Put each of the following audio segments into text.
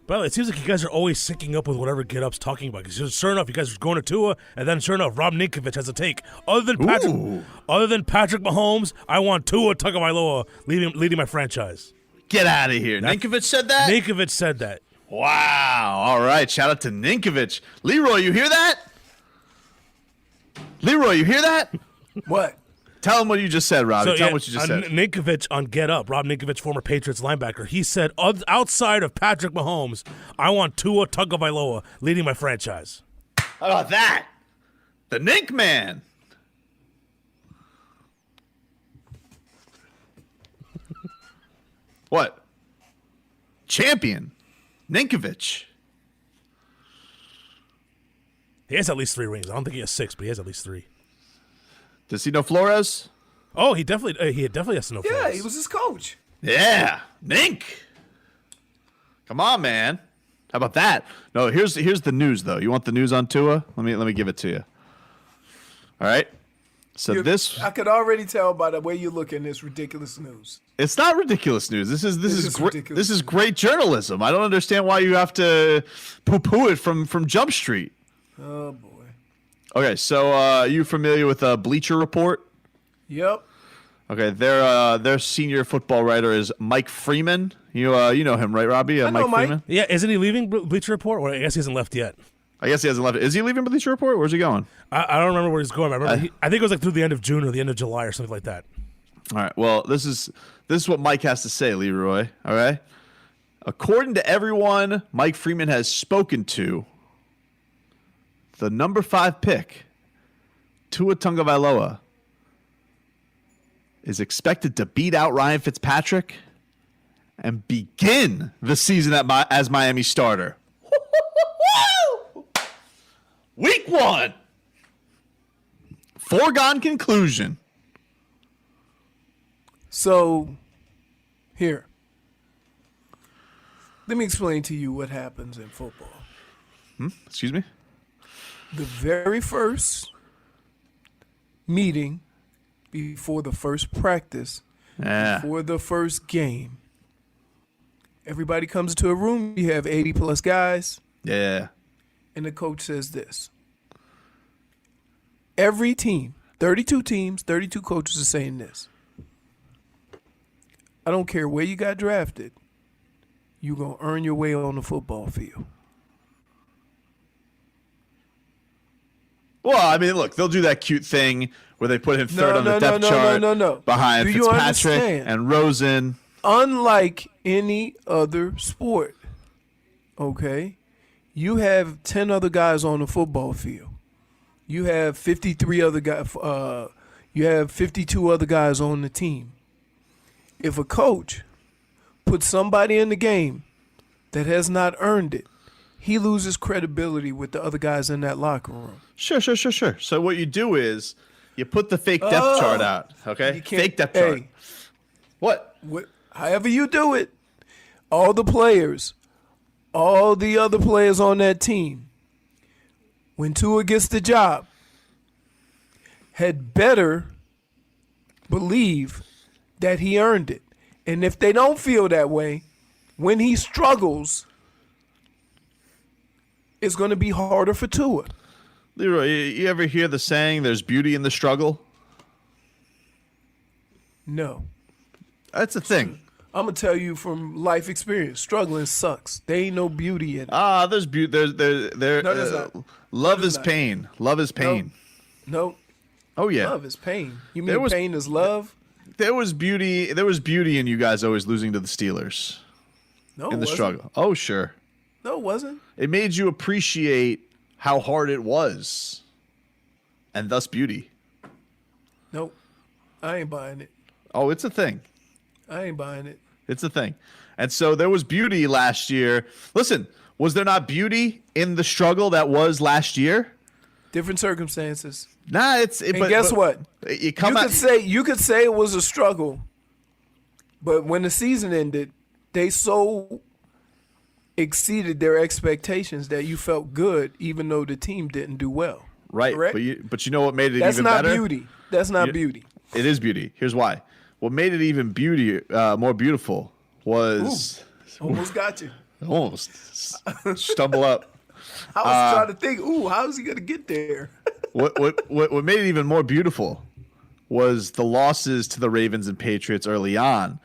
Well, it seems like you guys are always syncing up with whatever Get Up's talking about. Because sure enough, you guys are going to Tua, and then sure enough, Rob Ninkovich has a take. Other than Patrick Mahomes, I want Tua Tagovailoa leading my franchise. Get out of here. Ninkovich said that? Ninkovich said that. Wow. All right. Shout out to Ninkovich. Leroy, you hear that? Leroy, you hear that? What? Tell him what you just said, Robbie. Tell him what you just said. Ninkovich on Get Up, Rob Ninkovich, former Patriots linebacker, he said, outside of Patrick Mahomes, I want Tua Tagovailoa leading my franchise. How about that? The Nink Man. What? Champion. Ninkovich. He has at least 3 rings. I don't think he has 6, but he has at least 3. Does he know Flores? Oh, he definitely has to know Flores. Yeah, he was his coach. Yeah, Nink. Come on, man. How about that? No, here's the news though. You want the news on Tua? Let me give it to you. All right. So I could already tell by the way you look in this ridiculous news. It's not ridiculous news. This is great journalism. I don't understand why you have to poo-poo it from Jump Street. Oh boy. Okay, so you familiar with Bleacher Report? Yep. Okay, their senior football writer is Mike Freeman. You know him, right, Robbie? I know Mike Freeman. Yeah, isn't he leaving Bleacher Report? Or I guess he hasn't left yet. I guess he hasn't left. Is he leaving Bleacher Report? Where's he going? I don't remember where he's going. I think it was like through the end of June or the end of July or something like that. All right. Well, this is what Mike has to say, Leroy. All right. According to everyone Mike Freeman has spoken to, the number 5 pick, Tua Tagovailoa, is expected to beat out Ryan Fitzpatrick and begin the season as Miami starter. Week 1. Foregone conclusion. So, here. Let me explain to you what happens in football. Excuse me? The very first meeting before the first practice, before the first game, everybody comes into a room. You have 80-plus guys. Yeah. And the coach says this. Every team, 32 teams, 32 coaches are saying this. I don't care where you got drafted. You're going to earn your way on the football field. Well, I mean, look, they'll do that cute thing where they put him third on the depth chart behind Fitzpatrick and Rosen. Unlike any other sport, okay, you have 10 other guys on the football field. You have 53 other guys. You have 52 other guys on the team. If a coach puts somebody in the game that has not earned it, he loses credibility with the other guys in that locker room. Sure. So what you do is you put the fake depth chart out, okay? Fake depth chart. What? However you do it, all the players, all the other players on that team, when Tua gets the job, had better believe that he earned it. And if they don't feel that way, when he struggles, it's going to be harder for Tua. Leroy, you ever hear the saying, there's beauty in the struggle? No. That's a thing. I'm going to tell you from life experience, struggling sucks. There ain't no beauty in it. There's beauty. There's love is pain. Love is pain. No. Oh, yeah. Love is pain. You mean pain is love? There was beauty in you guys always losing to the Steelers. No, in the struggle. Oh, sure. No, it wasn't. It made you appreciate how hard it was, and thus beauty. Nope. I ain't buying it. Oh, it's a thing. I ain't buying it. It's a thing. And so there was beauty last year. Listen, was there not beauty in the struggle that was last year? Different circumstances. Nah, guess what? You could say it was a struggle, but when the season ended, they so exceeded their expectations that you felt good, even though the team didn't do well. Right, correct? but you know what made it even better? That's not beauty. It is beauty. Here's why. What made it even more beautiful was... Almost got you. Almost stumble up. I was trying to think, how is he going to get there? What made it even more beautiful was the losses to the Ravens and Patriots early on.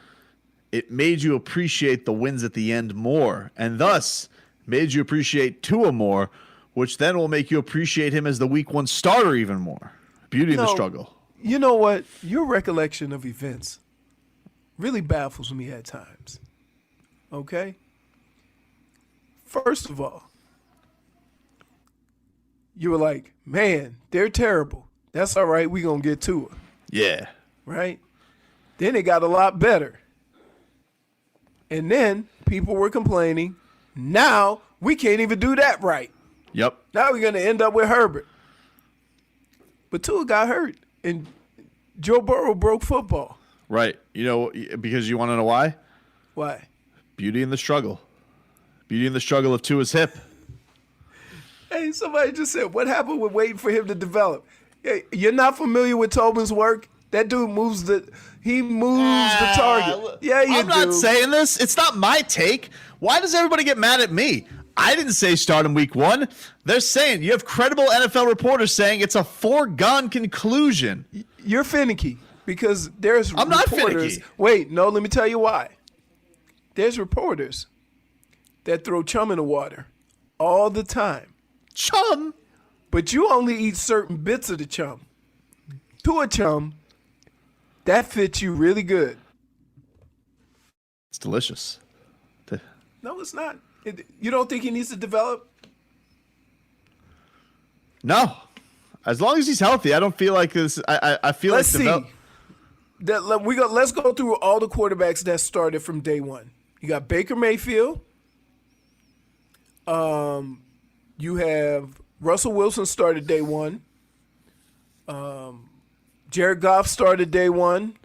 It made you appreciate the wins at the end more, and thus made you appreciate Tua more, which then will make you appreciate him as the Week 1 starter even more. Beauty in the struggle. You know what? Your recollection of events really baffles me at times. Okay? First of all, you were like, man, they're terrible. That's all right. We're going to get Tua. Yeah. Right? Then it got a lot better. And then people were complaining. Now we can't even do that right. Yep. Now we're going to end up with Herbert. But Tua got hurt, and Joe Burrow broke football. Right. You know, because you want to know why? Why? Beauty in the struggle. Beauty in the struggle of Tua's hip. Hey, somebody just said, what happened with waiting for him to develop? Hey, you're not familiar with Tobin's work? That dude moves the target. Yeah, you I'm not saying this. It's not my take. Why does everybody get mad at me? I didn't say start in Week 1. They're saying, you have credible NFL reporters saying it's a foregone conclusion. You're finicky because there's I'm not reporters. finicky. Wait, no, let me tell you why. There's reporters that throw chum in the water all the time. Chum? But you only eat certain bits of the chum. Tua chum, that fits you really good. It's delicious. No, it's not. You don't think he needs to develop? No. As long as he's healthy, I don't feel like this. I feel Let's like see. Let's go through all the quarterbacks that started from day one. You got Baker Mayfield. You have Russell Wilson started day one. Jared Goff started day one.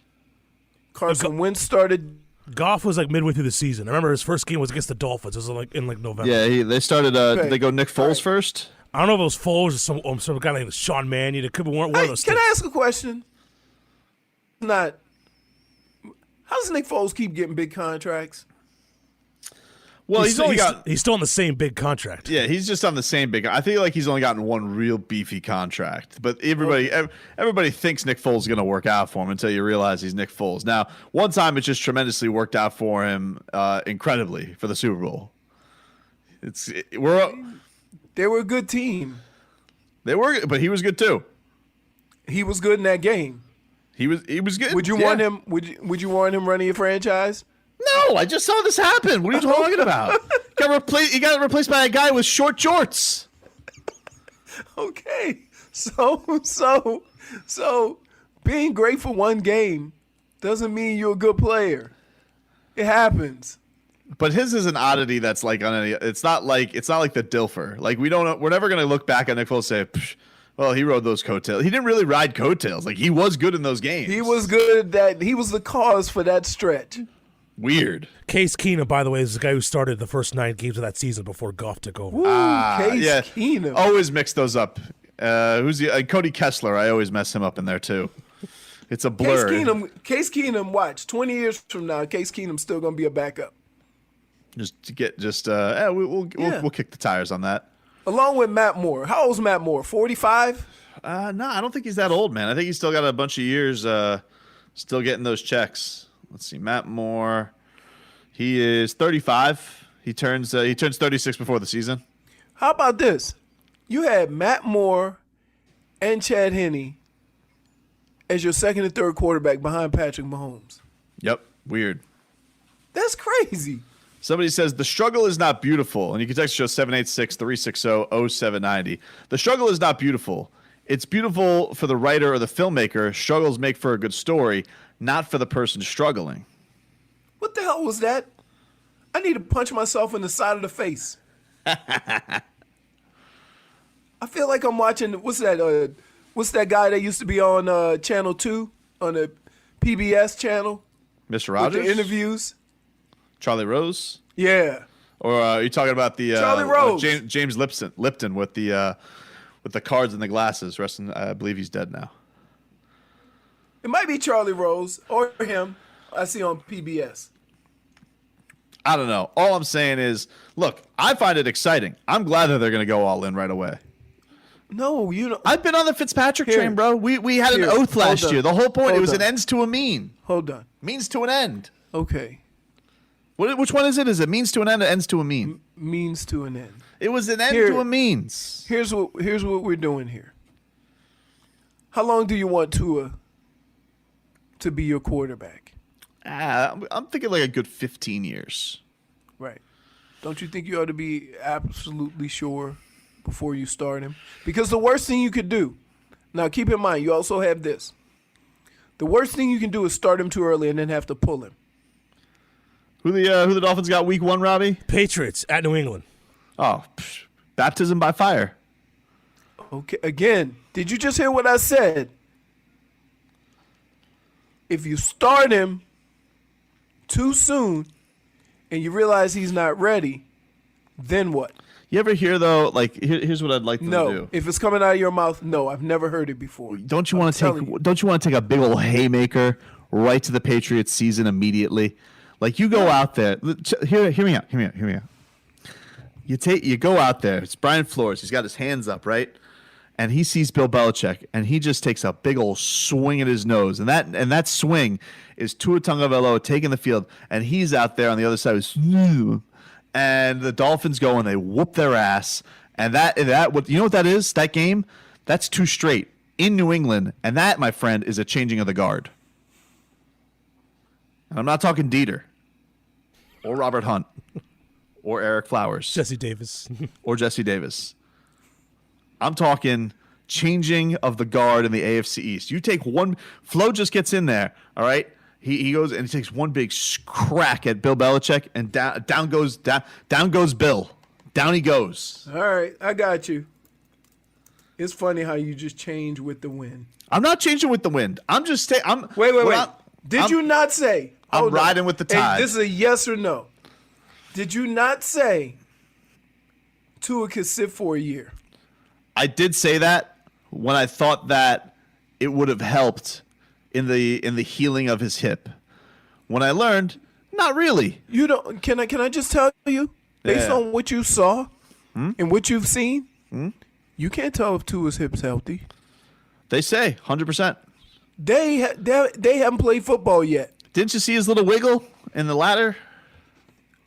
Carson Wentz started. Goff was like midway through the season. I remember his first game was against the Dolphins. It was like in like November. Yeah, they started. Did they go Nick Foles first? I don't know if it was Foles or some guy like Sean Mannion. It could be one of those. Can I ask a question? How does Nick Foles keep getting big contracts? Well, he's still on the same big contract. Yeah, he's just on the same big. I feel like he's only gotten one real beefy contract. But everybody thinks Nick Foles is going to work out for him until you realize he's Nick Foles. Now, one time it just tremendously worked out for him, incredibly for the Super Bowl. They were a good team. They were, but he was good too. He was good in that game. He was good. Would you want him? Would you want him running your franchise? No, I just saw this happen. What are you talking about? He got replaced by a guy with short jorts. Okay, so being great for one game doesn't mean you're a good player. It happens. But his is an oddity that's like on any. It's not like the Dilfer. Like we're never gonna look back on Nick Foles and say, well, he rode those coattails. He didn't really ride coattails. Like he was good in those games. He was good at that. He was the cause for that stretch. Weird. Case Keenum, by the way, is the guy who started the first 9 games of that season before Goff took over. Case Keenum. Always mix those up. Who's Cody Kessler? I always mess him up in there too. It's a blur. Case Keenum. Watch 20 years from now, Case Keenum's still gonna be a backup. We'll kick the tires on that. Along with Matt Moore. How old's Matt Moore? 45? No, I don't think he's that old, man. I think he's still got a bunch of years still getting those checks. Let's see, Matt Moore. He is 35. He turns 36 before the season. How about this? You had Matt Moore and Chad Henne as your second and third quarterback behind Patrick Mahomes. Yep, weird. That's crazy. Somebody says, the struggle is not beautiful. And you can text show 786-360-0790. The struggle is not beautiful. It's beautiful for the writer or the filmmaker. Struggles make for a good story, not for the person struggling. What the hell was that? I need to punch myself in the side of the face. I feel like I'm watching, what's that guy that used to be on Channel 2, on the PBS channel? Mr. Rogers? With the interviews? Charlie Rose? Yeah. Or are you talking about the Charlie Rose. James Lipton with the cards and the glasses? I believe he's dead now. It might be Charlie Rose or him. I see on PBS. I don't know. All I'm saying is, look, I find it exciting. I'm glad that they're going to go all in right away. No, you know. I've been on the Fitzpatrick train, bro. We had an oath last year. The whole point, it was an ends to a mean. Hold on. Means to an end. Okay. Which one is it? Is it means to an end or ends to a mean? Means to an end. It was an end to a means. Here's what we're doing here. How long do you want Tua to be your quarterback? I'm thinking like a good 15 years. Right. Don't you think you ought to be absolutely sure before you start him? Because the worst thing you could do, now keep in mind, you also have this. The worst thing you can do is start him too early and then have to pull him. Who the Dolphins got week 1, Robbie? Patriots at New England. Oh, baptism by fire. Okay, again, did you just hear what I said? If you start him too soon and you realize he's not ready, then what? You ever hear, though, like, here's what I'd like them to do. No, if it's coming out of your mouth, no, I've never heard it before. Don't you want to take a big old haymaker right to the Patriots season immediately? Like, you go out there. Hear me out. You go out there. It's Brian Flores. He's got his hands up, right? And he sees Bill Belichick, and he just takes a big old swing at his nose. And that swing is Tua Tagovailoa taking the field, and he's out there on the other side. And the Dolphins go, and they whoop their ass. And what you know what that is? That game? That's 2 straight in New England. And that, my friend, is a changing of the guard. And I'm not talking Dieter or Robert Hunt or Eric Flowers. Jesse Davis. Or Jesse Davis. I'm talking changing of the guard in the AFC East. You take one, Flo just gets in there, all right? He goes and he takes one big crack at Bill Belichick, and down goes Bill. Down he goes. All right, I got you. It's funny how you just change with the wind. I'm not changing with the wind. I'm just Wait. Did you not say? I'm riding with the tide. Hey, this is a yes or no. Did you not say Tua could sit for a year? I did say that when I thought that it would have helped in the healing of his hip. When I learned, not really. You don't. Can I just tell you, based on what you saw and what you've seen, you can't tell if Tua's hip's healthy. They say 100%. They haven't played football yet. Didn't you see his little wiggle in the ladder?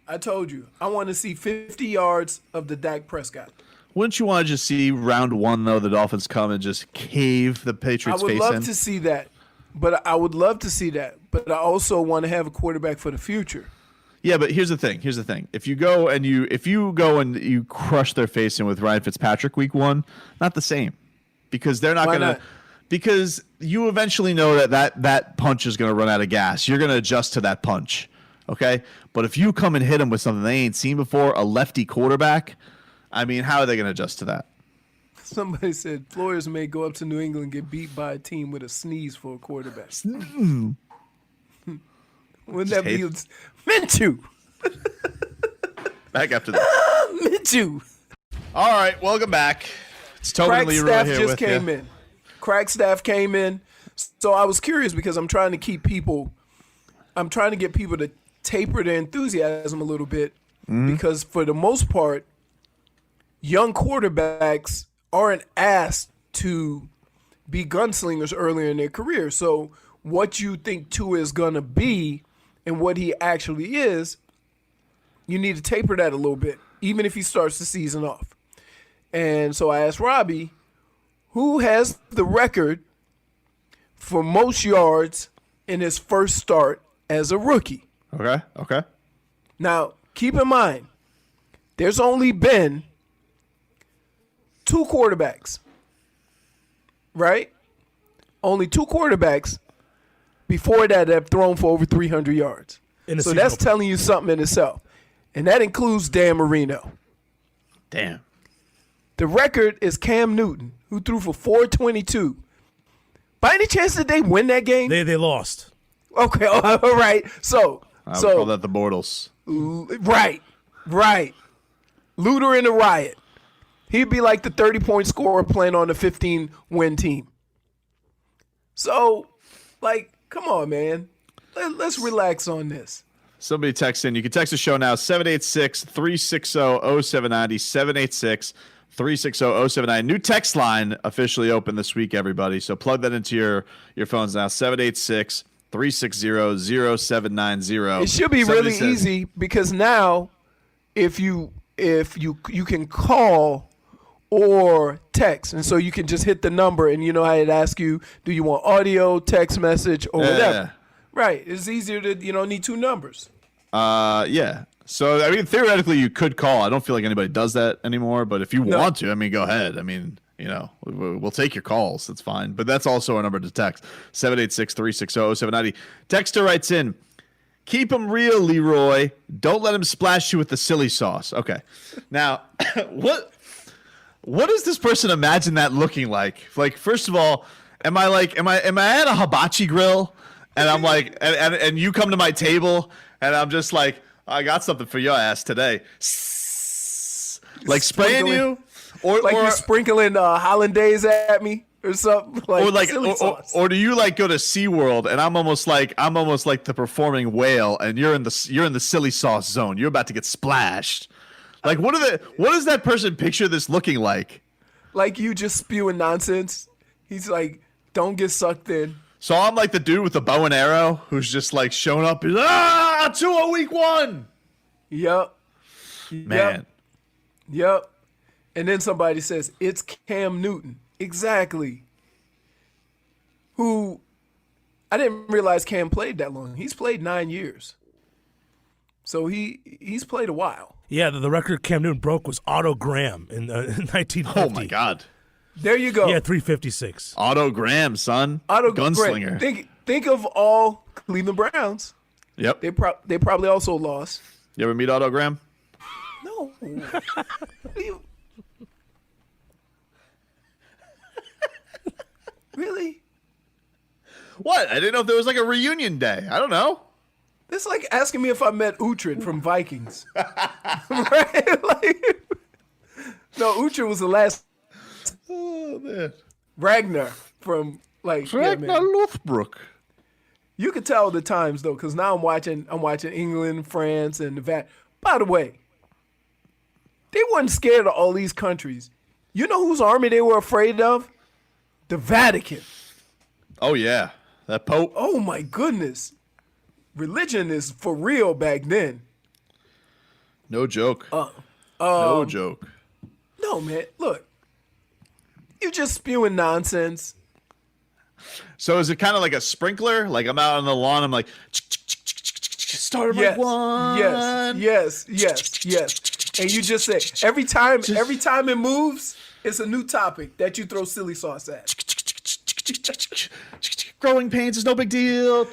I told you. I want to see 50 yards of the Dak Prescott. Wouldn't you want to just see round 1, though, the Dolphins come and just cave the Patriots' face in? I would love to see that. But I But I also want to have a quarterback for the future. Yeah, but here's the thing. If you go and you crush their face in with Ryan Fitzpatrick week 1, not the same. Because they're not going to – because you eventually know that punch is going to run out of gas. You're going to adjust to that punch, okay? But if you come and hit them with something they ain't seen before, a lefty quarterback, I mean, how are they going to adjust to that? Somebody said Flores may go up to New England and get beat by a team with a sneeze for a quarterback. Wouldn't that be Minshew? Back after this. Minshew. All right, welcome back. It's Tobin and Leroy here with you. Crack staff came in. So I was curious because I'm trying to get people to taper their enthusiasm a little bit because for the most part, young quarterbacks aren't asked to be gunslingers earlier in their career. So what you think Tua is going to be and what he actually is, you need to taper that a little bit, even if he starts the season off. And so I asked Robbie, who has the record for most yards in his first start as a rookie? Okay. Now, keep in mind, there's only been 2 quarterbacks, right? Only 2 quarterbacks before that have thrown for over 300 yards. So that's telling you something in itself. And that includes Dan Marino. Damn. The record is Cam Newton, who threw for 422. By any chance did they win that game? They lost. Okay, all right. So I would call that the Bortles. Right. Looter in a riot. He'd be like the 30-point scorer playing on a 15-win team. So, like, come on, man. Let's relax on this. Somebody text in. You can text the show now, 786-360-0790, 786-360-0790. New text line officially open this week, everybody. So plug that into your phones now, 786-360-0790. It should be really easy because now if you can call or text, and so you can just hit the number, and you know how it asks you, do you want audio, text message, or whatever. Right. It's easier to, need two numbers. Yeah. So, I mean, theoretically, you could call. I don't feel like anybody does that anymore, but if you want to, I mean, go ahead. I mean, we'll take your calls. That's fine. But that's also our number to text, 786-360-0790. Texter writes in, keep him real, Leroy. Don't let him splash you with the silly sauce. Okay. Now, what does this person imagine that looking like? Like, first of all, am I at a hibachi grill? And I'm like, and you come to my table, and I'm just like, I got something for your ass today. Like spraying you, or you're sprinkling hollandaise at me or something, or do you like go to SeaWorld and I'm almost like the performing whale, and you're in the silly sauce zone. You're about to get splashed. Like what does that person picture this looking like? Like you just spewing nonsense. He's like, don't get sucked in. So I'm like the dude with the bow and arrow who's just like showing up. He's Tua week 1. Yep. Man. Yep. And then somebody says, it's Cam Newton. Exactly. Who, I didn't realize Cam played that long. He's played 9 years. So he's played a while. Yeah, the record Cam Newton broke was Otto Graham in 1950. Oh, my God. There you go. Yeah, 356. Otto Graham, son. Otto Gunslinger. Graham. Think of all Cleveland Browns. Yep. They probably also lost. You ever meet Otto Graham? No. Really? What? I didn't know if there was like a reunion day. I don't know. It's like asking me if I met Uhtred from Vikings. Right? No, Uhtred was the last. Oh, man. Ragnar from Ragnar Lothbrok. You could tell the times though, because now I'm watching England, France, and the Vatican. By the way, they weren't scared of all these countries. You know whose army they were afraid of? The Vatican. Oh yeah, that Pope. Oh my goodness, religion is for real back then. No joke. No joke. No man, look. You're just spewing nonsense. So is it kind of like a sprinkler? Like I'm out on the lawn, I'm like, start yes, one. Yes. And you just say every time it moves, it's a new topic that you throw silly sauce at. Growing pains is no big deal. Win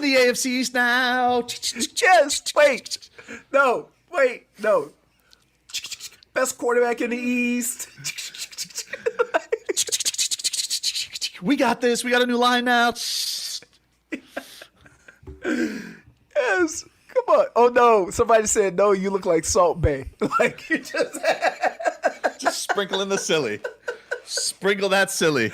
the AFC East now. Yes. Wait. No. Best quarterback in the East. We got this. We got a new line now. Yes. Come on. Oh, no. Somebody said, no, you look like Salt Bay. Like you just sprinkling the silly. Sprinkle that silly.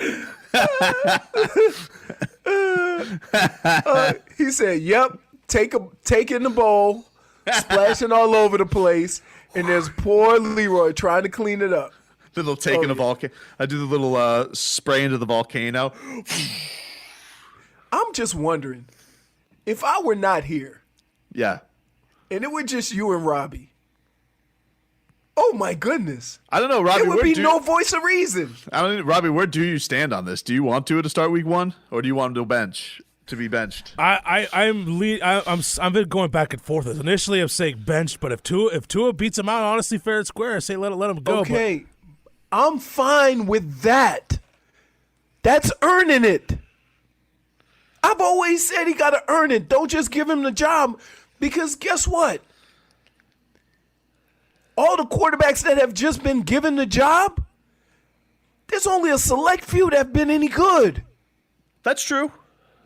He said, yep. Take in the bowl. Splashing all over the place. And there's poor Leroy trying to clean it up. Little take in the volcano. I do the little spray into the volcano. I'm just wondering, if I were not here, yeah, and it were just you and Robbie, oh my goodness, I don't know, Robbie. There would be no voice of reason. I don't know, Robbie. Where do you stand on this? Do you want to start week 1, or do you want him to be benched? I've been going back and forth. Initially, I'm saying benched, but if Tua beats him out, honestly, fair and square, I say let him go. Okay, I'm fine with that. That's earning it. I've always said he got to earn it. Don't just give him the job, because guess what? All the quarterbacks that have just been given the job, there's only a select few that have been any good. That's true.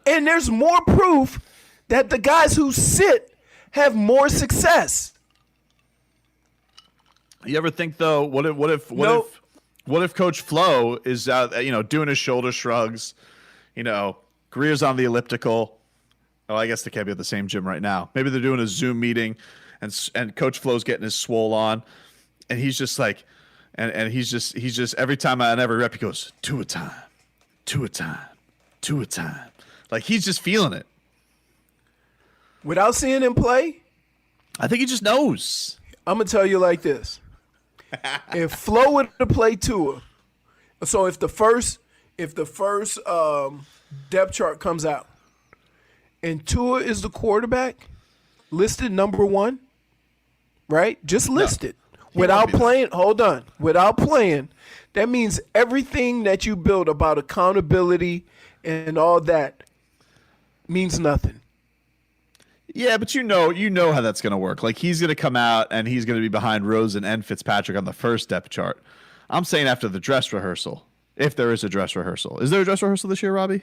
And there's more proof that the guys who sit have more success. You ever think though? What if Coach Flo is out, doing his shoulder shrugs, Greer's on the elliptical, Oh, I guess they can't be at the same gym right now. Maybe they're doing a Zoom meeting, and Coach Flo's getting his swole on, and he's just like, and he's just every time on every rep he goes 2 a time, 2 a time, 2 a time. Like he's just feeling it. Without seeing him play, I think he just knows. I'm gonna tell you like this: if Flo would have played Tua, so if the first depth chart comes out, and Tua is the quarterback, listed number 1, right? Just listed. Without playing, hold on. Without playing, that means everything that you build about accountability and all that means nothing. Yeah, but you know how that's going to work. Like he's going to come out and he's going to be behind Rosen and Fitzpatrick on the first depth chart. I'm saying after the dress rehearsal, if there is a dress rehearsal. Is there a dress rehearsal this year, Robbie?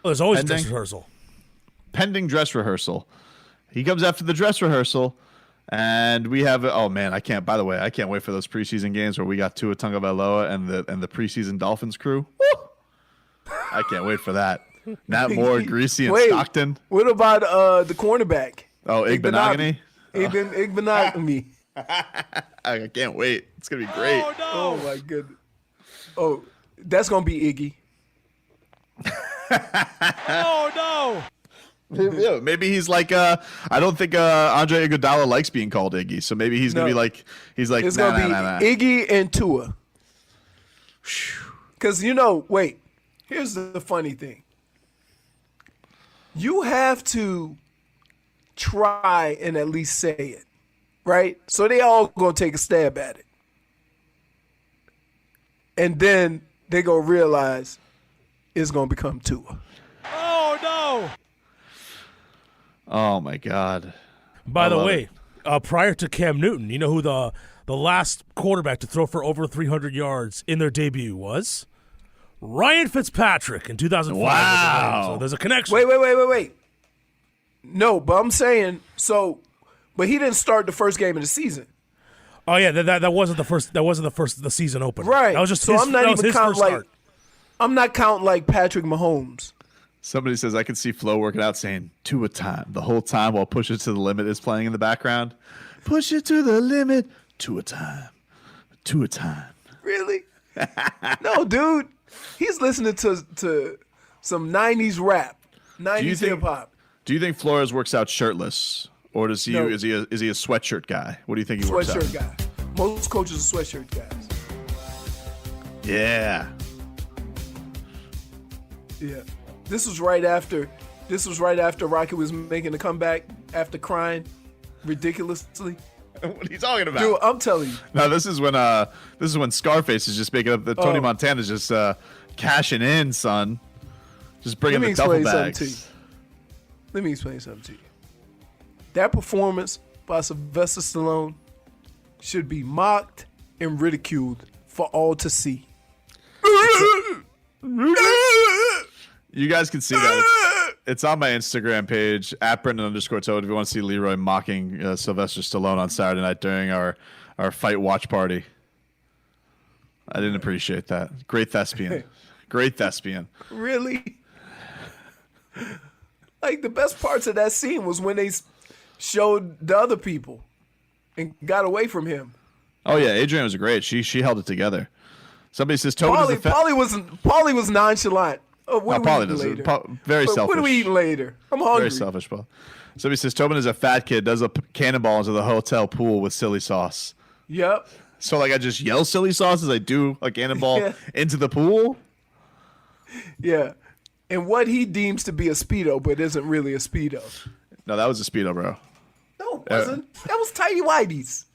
Oh, there's always a dress rehearsal. Pending dress rehearsal. He comes after the dress rehearsal, and we have. Oh man, I can't. By the way, I can't wait for those preseason games where we got Tua Tagovailoa and the preseason Dolphins crew. Woo! I can't wait for that. Nat Moore, Greasy, and Stockton. What about the cornerback? Oh, Igbenogany? Igbenogany. I can't wait. It's gonna be great. Oh, no. Oh my goodness. Oh, that's gonna be Iggy. Oh no. Yeah, maybe he's like I don't think Andre Iguodala likes being called Iggy, so maybe he's gonna be like it's gonna be Iggy and Tua. Because wait, here's the funny thing. You have to try and at least say it, right? So they all gonna take a stab at it, and then they gonna realize it's gonna become Tua. Oh no. Oh my God! By the way, prior to Cam Newton, you know who the last quarterback to throw for over 300 yards in their debut was? Ryan Fitzpatrick in 2005. Wow! So there's a connection. Wait. No, but I'm saying but he didn't start the first game of the season. Oh yeah, that wasn't the first. That wasn't the season opener. Right. That was just so his, I'm not even counting like start. I'm not counting like Patrick Mahomes. Somebody says I can see Flo working out saying 2 a time the whole time while Push It to the Limit is playing in the background. Push it to the limit, 2 a time, 2 a time. Really? No, dude. He's listening to some 90s rap, 90s hip hop. Do you think Flores works out shirtless, or does he? No. Is he a sweatshirt guy? What do you think he works out? Sweatshirt guy. Most coaches are sweatshirt guys. Yeah. Yeah. This was right after Rocket was making a comeback after crying ridiculously. What are you talking about? Dude, I'm telling you. No, this is when Scarface is just making up. Tony Montana's just cashing in, son. Just bringing the duffel bags. Let me explain something to you. That performance by Sylvester Stallone should be mocked and ridiculed for all to see. You guys can see that. It's on my Instagram page, @Brendan_Toad, if you want to see Leroy mocking Sylvester Stallone on Saturday night during our fight watch party. I didn't appreciate that. Great thespian. Great thespian. Really? Like, the best parts of that scene was when they showed the other people and got away from him. Oh, yeah. Adrienne was great. She held it together. Somebody says Tobin is Paulie was nonchalant. Oh, what are we eating later? Very selfish. What are we eating later? I'm hungry. Very selfish, Paul. Somebody says Tobin is a fat kid, does a cannonball into the hotel pool with silly sauce. Yep. So, like, I just yell silly sauce as I do a cannonball into the pool? Yeah. And what he deems to be a Speedo, but isn't really a Speedo. No, that was a Speedo, bro. No, it wasn't. That was Tidy Whitey's.